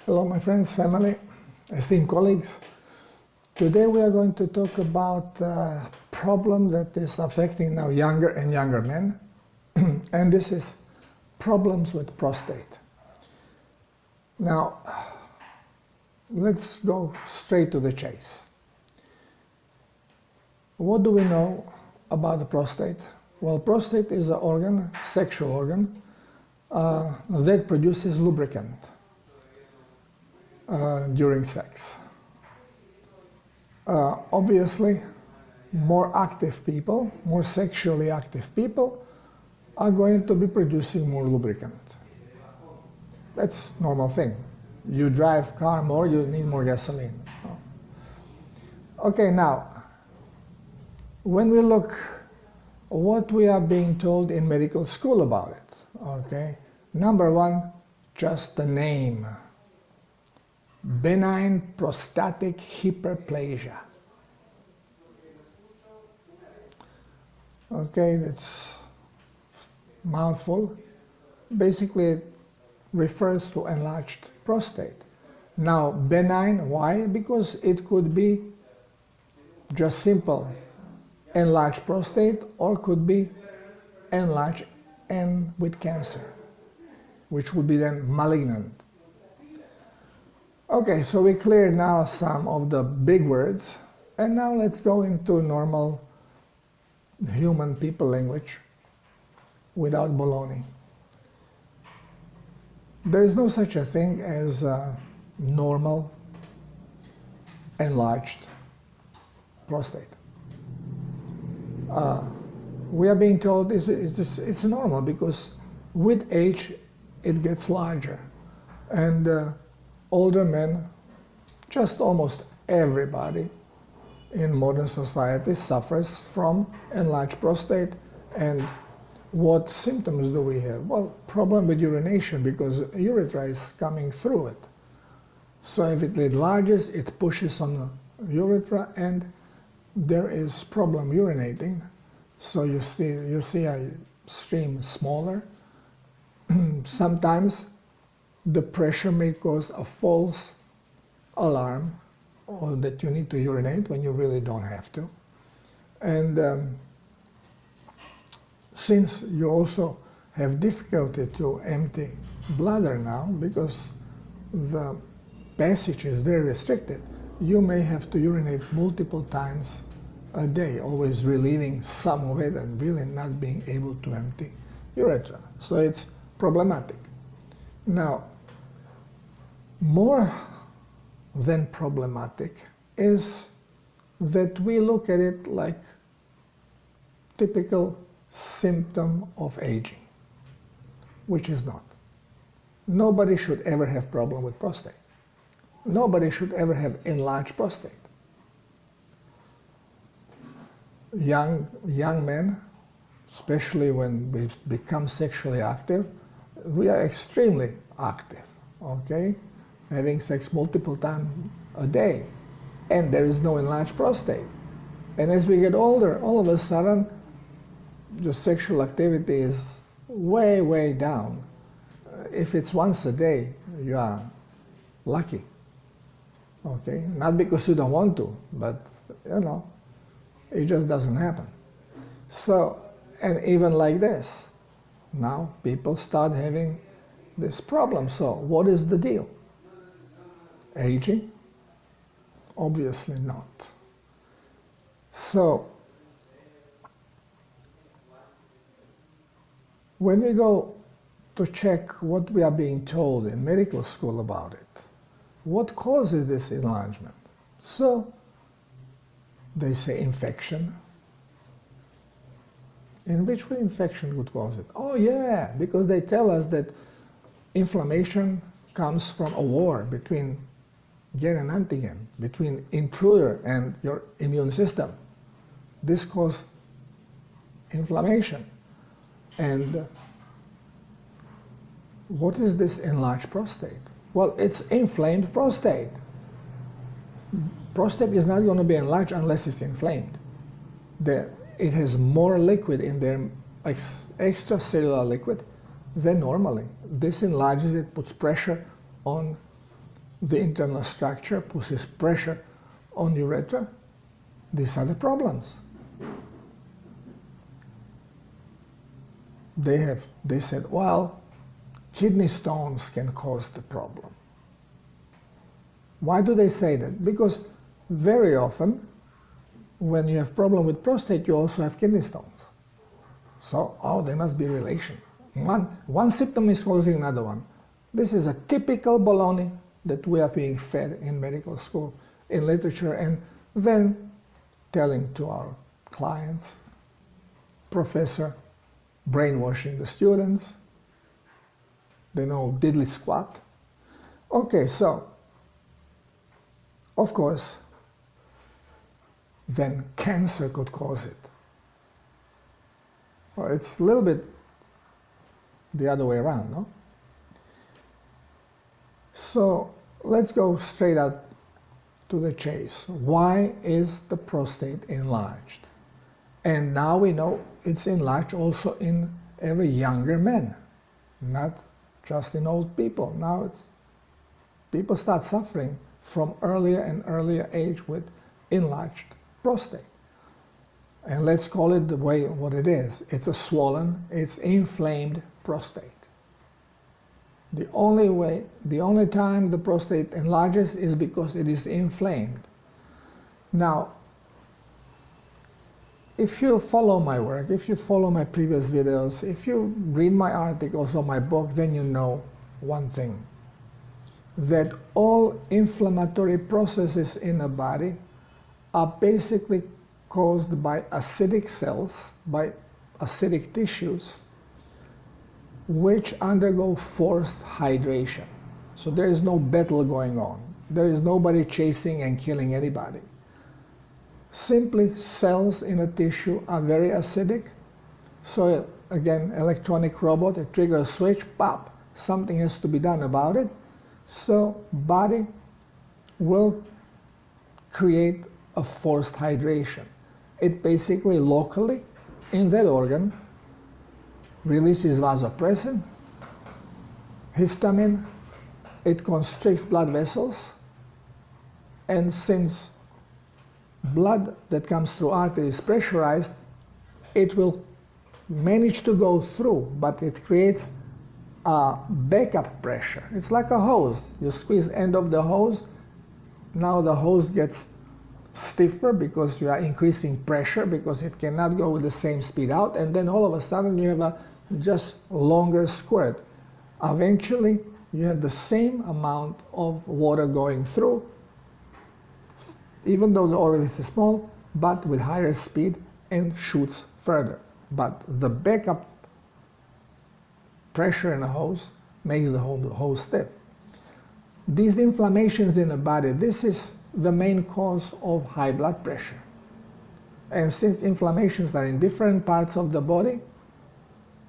Hello, my friends, family, esteemed colleagues. Today we are going to talk about a problem that is affecting now younger and younger men, and this is problems with prostate. Now, let's go straight to the chase. What do we know about the prostate? Well, prostate is an organ, sexual organ, that produces lubricant during sex. Obviously, more active people, more sexually active people, are going to be producing more lubricant. That's a normal thing. You drive car more, you need more gasoline. Okay, now, when we look what we are being told in medical school about it, okay, number one, just the name. Benign prostatic hyperplasia. Okay, that's mouthful. Basically, it refers to enlarged prostate. Now, benign, why? Because it could be just simple enlarged prostate, or could be enlarged and with cancer, which would be then malignant. Okay, so we cleared now some of the big words, and now let's go into normal human people language without baloney. There is no such a thing as normal enlarged prostate. We are being told it's normal because with age it gets larger, and older men, just almost everybody in modern society suffers from enlarged prostate. And what symptoms do we have? Well, problem with urination, because urethra is coming through it. So if it enlarges, it pushes on the urethra and there is problem urinating. So you see a stream smaller. Sometimes the pressure may cause a false alarm, or that you need to urinate when you really don't have to. And since you also have difficulty to empty bladder now, because the passage is very restricted, you may have to urinate multiple times a day, always relieving some of it and really not being able to empty urethra. So it's problematic. Now, more than problematic is that we look at it like typical symptom of aging, which is not. Nobody should ever have problem with prostate. Nobody should ever have enlarged prostate. Young men, especially when we become sexually active, we are extremely active, okay? Having sex multiple times a day, and there is no enlarged prostate. And as we get older, all of a sudden, the sexual activity is way, way down. If it's once a day, you are lucky, okay? Not because you don't want to, but, you know, it just doesn't happen. So, and even like this, now people start having this problem. So what is the deal? Aging? Obviously not. So, when we go to check what we are being told in medical school about it, what causes this enlargement? So, they say infection. In which way infection would cause it? Oh yeah, because they tell us that inflammation comes from a war between gen and antigen, between intruder and your immune system. This causes inflammation. And what is this enlarged prostate? Well, it's inflamed prostate. Prostate is not going to be enlarged unless it's inflamed. It has more liquid in there, extracellular liquid, than normally. This enlarges it, puts pressure on the internal structure, pushes pressure on urethra. These are the problems. They said, well, kidney stones can cause the problem. Why do they say that? Because very often, when you have problem with prostate, you also have kidney stones. So, oh, there must be a relation. One symptom is causing another one. This is a typical baloney that we are being fed in medical school, in literature, and then telling to our clients, professor, brainwashing the students. They know diddly squat. Okay, so, of course, then cancer could cause it. Well, it's a little bit the other way around, no? So let's go straight out to the chase. Why is the prostate enlarged? And now we know it's enlarged also in every younger men, not just in old people. Now people start suffering from earlier and earlier age with enlarged prostate. And let's call it the way what it is. It's a swollen, it's inflamed prostate. The only time the prostate enlarges is because it is inflamed. Now, if you follow my work, if you follow my previous videos, if you read my articles or my book, then you know one thing, that all inflammatory processes in a body are basically caused by acidic cells, by acidic tissues, which undergo forced hydration. So there is no battle going on. There is nobody chasing and killing anybody. Simply cells in a tissue are very acidic. So again, electronic robot, it triggers a switch, pop, something has to be done about it. So body will create a forced hydration. It basically locally in that organ releases vasopressin, histamine, it constricts blood vessels, and since blood that comes through artery is pressurized, it will manage to go through, but it creates a backup pressure. It's like a hose. You squeeze end of the hose, now the hose gets stiffer because you are increasing pressure because it cannot go with the same speed out, and then all of a sudden you have a just longer squirt. Eventually you have the same amount of water going through, even though the orifice is small, but with higher speed and shoots further. But the backup pressure in a hose makes the hose stiff. These inflammations in the body, this is the main cause of high blood pressure. And since inflammations are in different parts of the body,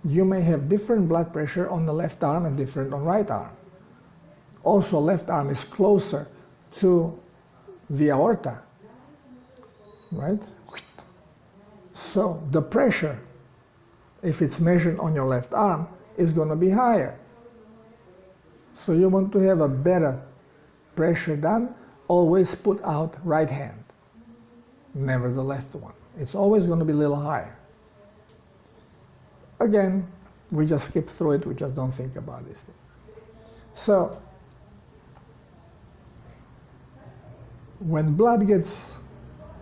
you may have different blood pressure on the left arm and different on right arm. Also, left arm is closer to the aorta, right? So the pressure, if it's measured on your left arm, is going to be higher. So you want to have a better pressure done, always put out right hand, never the left one. It's always going to be a little higher. Again, we just skip through it, we just don't think about these things. So, when blood gets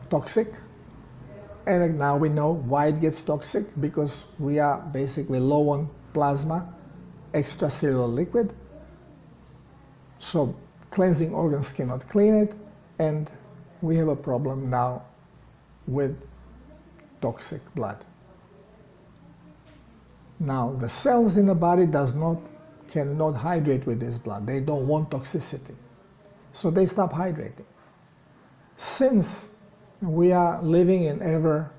toxic, and now we know why it gets toxic, because we are basically low on plasma, extracellular liquid, so cleansing organs cannot clean it, and we have a problem now with toxic blood. Now, the cells in the body cannot hydrate with this blood. They don't want toxicity. So they stop hydrating. Since we are living in ever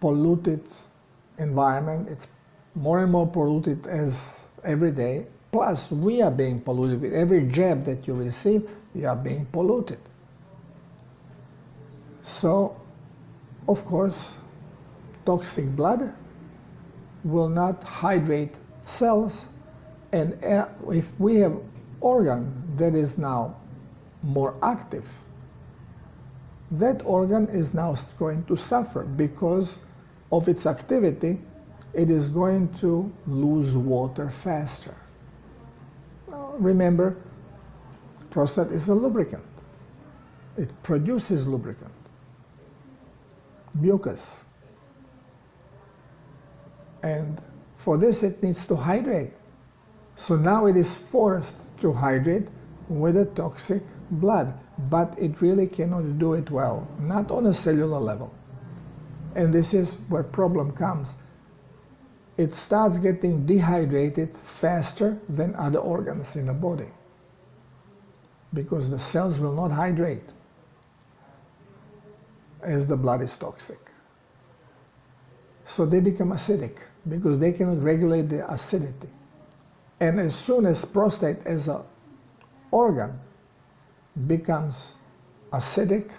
polluted environment, it's more and more polluted as every day, plus we are being polluted. With every jab that you receive, you are being polluted. So, of course, toxic blood will not hydrate cells, and if we have organ that is now more active, that organ is now going to suffer because of its activity. It is going to lose water faster. Now, remember, prostate is a lubricant. It produces lubricant, mucus. And for this, it needs to hydrate. So now it is forced to hydrate with a toxic blood, but it really cannot do it well, not on a cellular level. And this is where problem comes. It starts getting dehydrated faster than other organs in the body because the cells will not hydrate as the blood is toxic. So they become acidic because they cannot regulate the acidity. And as soon as prostate as an organ becomes acidic,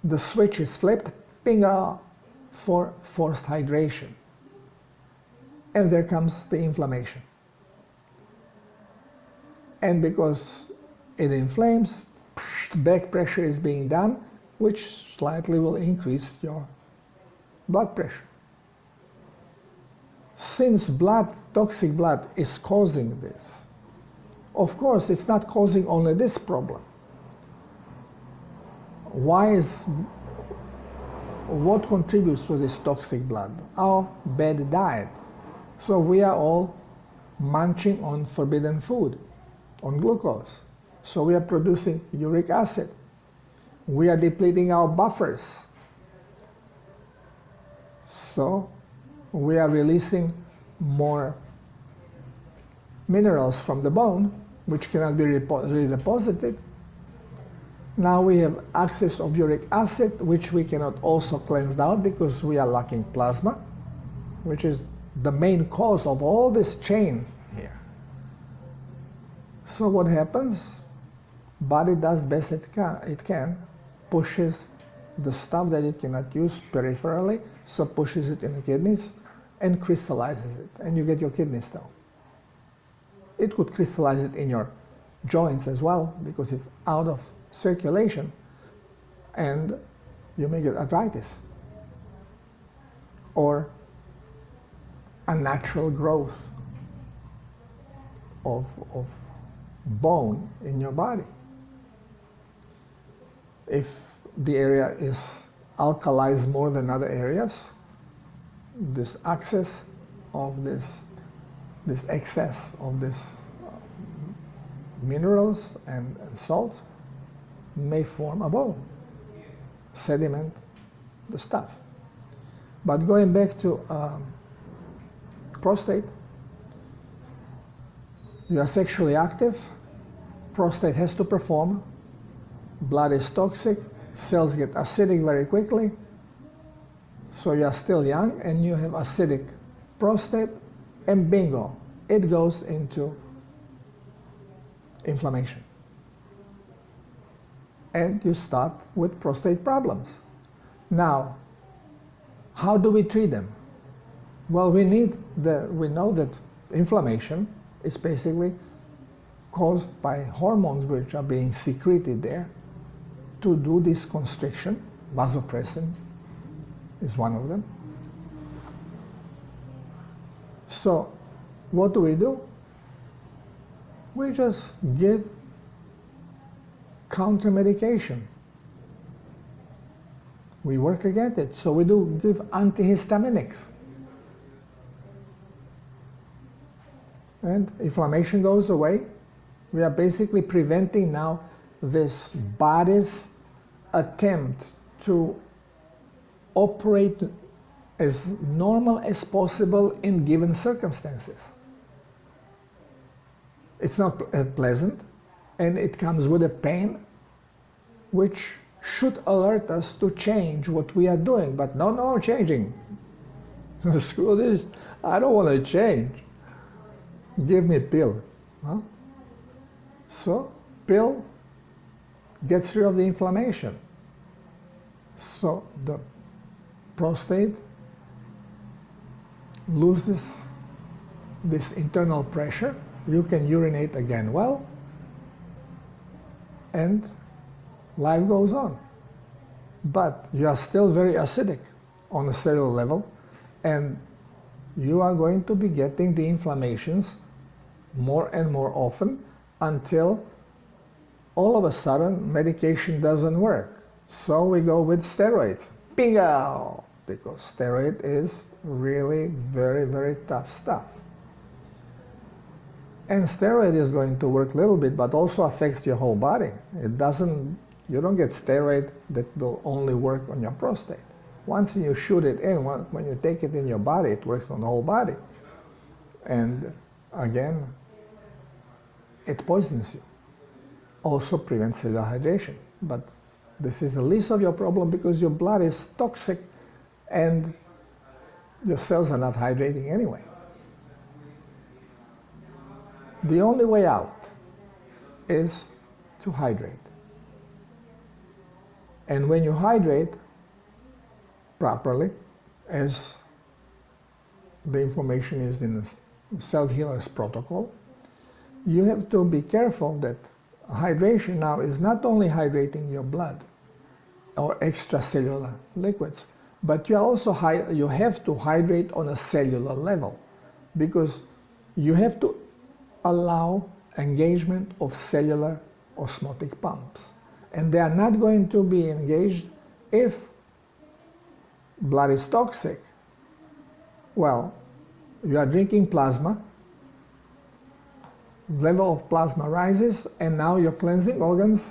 the switch is flipped, pinga, for forced hydration. And there comes the inflammation. And because it inflames, back pressure is being done, which slightly will increase your blood pressure. Since toxic blood is causing this, of course, it's not causing only this problem. What contributes to this toxic blood? Our bad diet. So we are all munching on forbidden food, on glucose. So we are producing uric acid. We are depleting our buffers. So we are releasing more minerals from the bone, which cannot be redeposited. Now we have excess of uric acid, which we cannot also cleanse out because we are lacking plasma, which is the main cause of all this chain here. So what happens? Body does best it can, pushes the stuff that it cannot use peripherally, so pushes it in the kidneys and crystallizes it, and you get your kidney stone. It could crystallize it in your joints as well because it's out of circulation, and you may get arthritis or unnatural growth of bone in your body. If the area is alkalized more than other areas, this excess of this excess of this minerals and salts may form a bone, sediment the stuff. But going back to prostate, you are sexually active, prostate has to perform, blood is toxic, cells get acidic very quickly, so you are still young and you have acidic prostate, and bingo, it goes into inflammation. And you start with prostate problems. Now, how do we treat them? Well, we know that inflammation is basically caused by hormones which are being secreted there to do this constriction. Vasopressin is one of them. So what do? We just give counter medication. We work against it. So we do give antihistaminics. And inflammation goes away. We are basically preventing now this body's attempt to operate as normal as possible in given circumstances. It's not pleasant, and it comes with a pain which should alert us to change what we are doing. But no changing. Screw this, I don't want to change. Give me a pill. Huh? So, pill gets rid of the inflammation. So the prostate loses this internal pressure, you can urinate again well, and life goes on. But you are still very acidic on a cellular level, and you are going to be getting the inflammations more and more often until all of a sudden medication doesn't work. So we go with steroids. Bingo! Because steroid is really very, very tough stuff. And steroid is going to work a little bit, but also affects your whole body. It doesn't, you don't get steroid that will only work on your prostate. Once you shoot it in, when you take it in your body, it works on the whole body. And again, it poisons you. Also prevents cellular hydration. But this is the least of your problem because your blood is toxic and your cells are not hydrating anyway. The only way out is to hydrate. And when you hydrate properly, as the information is in the self-healer's protocol, you have to be careful that hydration now is not only hydrating your blood or extracellular liquids, but you also you have to hydrate on a cellular level, because you have to allow engagement of cellular osmotic pumps. And they are not going to be engaged if blood is toxic. Well, you are drinking plasma, level of plasma rises, and now your cleansing organs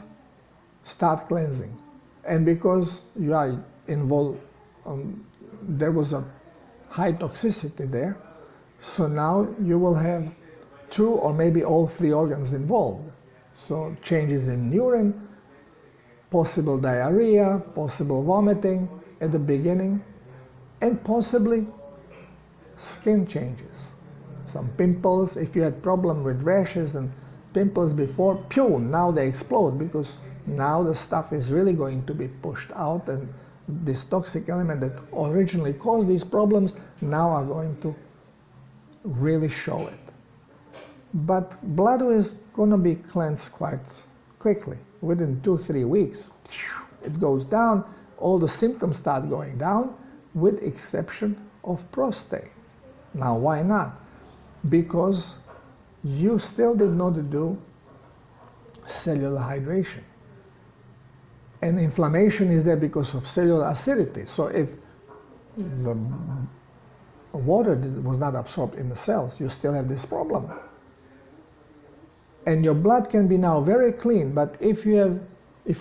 start cleansing. And because you are involved, there was a high toxicity there, so now you will have 2 or maybe all 3 organs involved. So changes in urine, possible diarrhea, possible vomiting at the beginning, and possibly skin changes. Some pimples, if you had problem with rashes and pimples before, pew, now they explode, because now the stuff is really going to be pushed out, and this toxic element that originally caused these problems now are going to really show it. But blood is going to be cleansed quite quickly. Within 2-3 weeks, it goes down, all the symptoms start going down, with exception of prostate. Now, why not? Because you still did not do cellular hydration. And inflammation is there because of cellular acidity. So if the water was not absorbed in the cells, you still have this problem. And your blood can be now very clean, but if you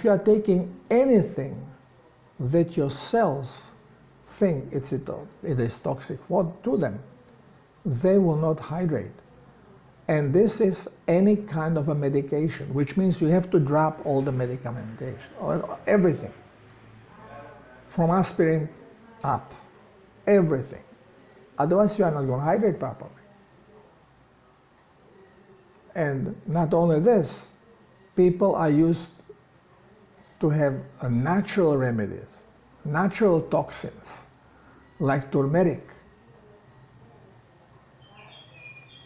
are taking anything that your cells think it is toxic to them, they will not hydrate. And this is any kind of a medication, which means you have to drop all the medication, or everything, from aspirin up, everything. Otherwise you are not going to hydrate properly. And not only this, people are used to have natural remedies, natural toxins, like turmeric.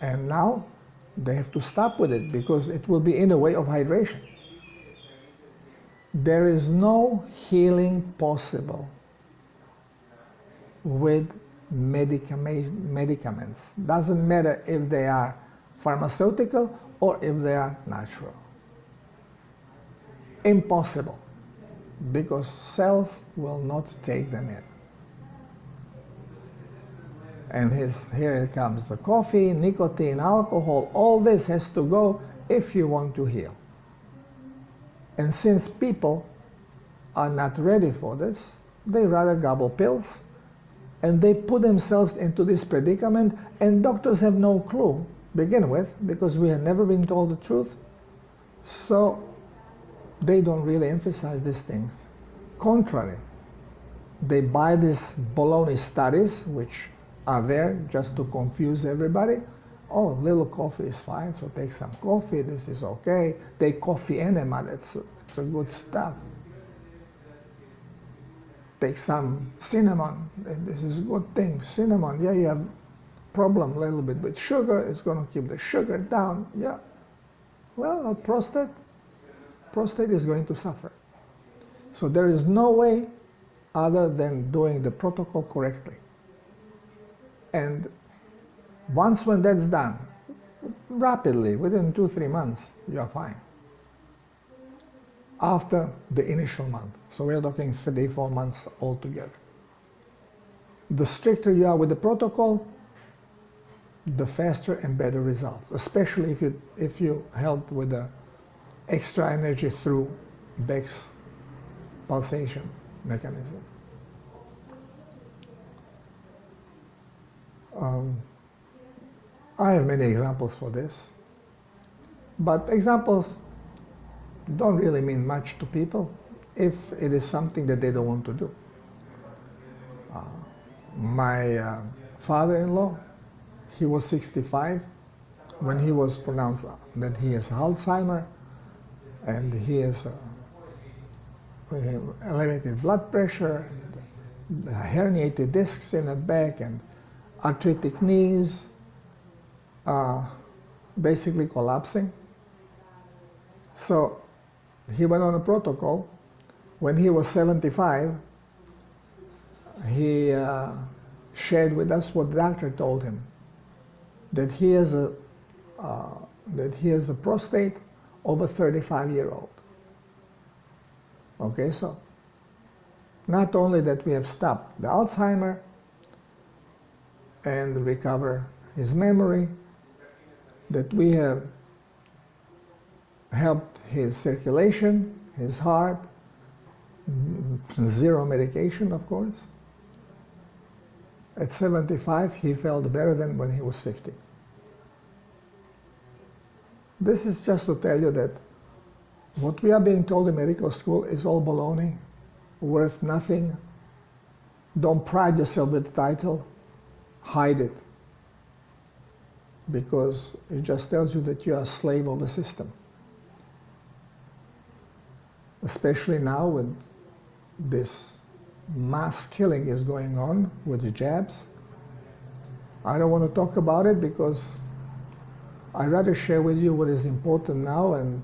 And now they have to stop with it because it will be in the way of hydration. There is no healing possible with medicaments. Doesn't matter if they are pharmaceutical or if they are natural. Impossible, because cells will not take them in. And here comes the coffee, nicotine, alcohol, all this has to go if you want to heal. And since people are not ready for this, they rather gobble pills, and they put themselves into this predicament, and doctors have no clue begin with, because we have never been told the truth. So they don't really emphasize these things. Contrary, they buy these baloney studies, which are there just to confuse everybody. Oh, little coffee is fine, so take some coffee, this is okay. Take coffee enema, it's a good stuff. Take some cinnamon, this is a good thing. Cinnamon, yeah, you have problem a little bit with sugar, it's going to keep the sugar down. Yeah. Well, prostate is going to suffer. So there is no way other than doing the protocol correctly. And once when that's done, rapidly, within 2-3 months, you are fine. After the initial month. So we're talking 3-4 months altogether. The stricter you are with the protocol, the faster and better results, especially if you help with the extra energy through Beck's pulsation mechanism. I have many examples for this, but examples don't really mean much to people if it is something that they don't want to do. My father-in-law, he was 65 when he was pronounced that he has Alzheimer, and he has elevated blood pressure, herniated discs in the back, and arthritic knees, basically collapsing. So he went on a protocol. When he was 75, he shared with us what the doctor told him, that he has a prostate of a 35-year-old. Okay, so not only that we have stopped the Alzheimer and recover his memory, that we have helped his circulation, his heart, zero medication, of course. At 75, he felt better than when he was 50. This is just to tell you that what we are being told in medical school is all baloney, worth nothing. Don't pride yourself with the title, hide it, because it just tells you that you are a slave of a system. Especially now when this mass killing is going on with the jabs. I don't want to talk about it because I'd rather share with you what is important now, and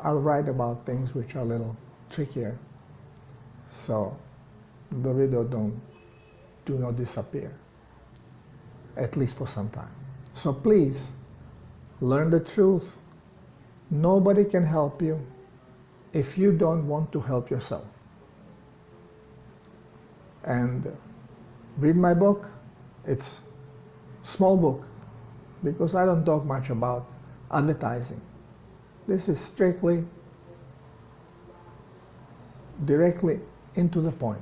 I'll write about things which are a little trickier. So the video do not disappear, at least for some time. So please, learn the truth. Nobody can help you if you don't want to help yourself. And read my book. It's a small book because I don't talk much about advertising. This is strictly, directly into the point,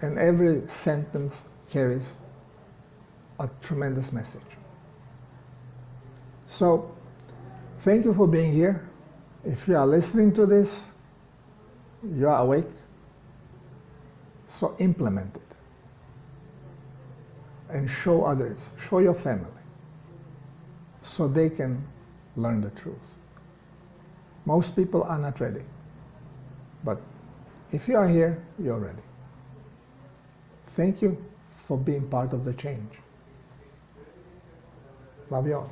and every sentence carries a tremendous message. So, thank you for being here. If you are listening to this, you are awake, so implement it. And show others, show your family, so they can learn the truth. Most people are not ready, but if you are here, you're ready. Thank you for being part of the change. Love you all.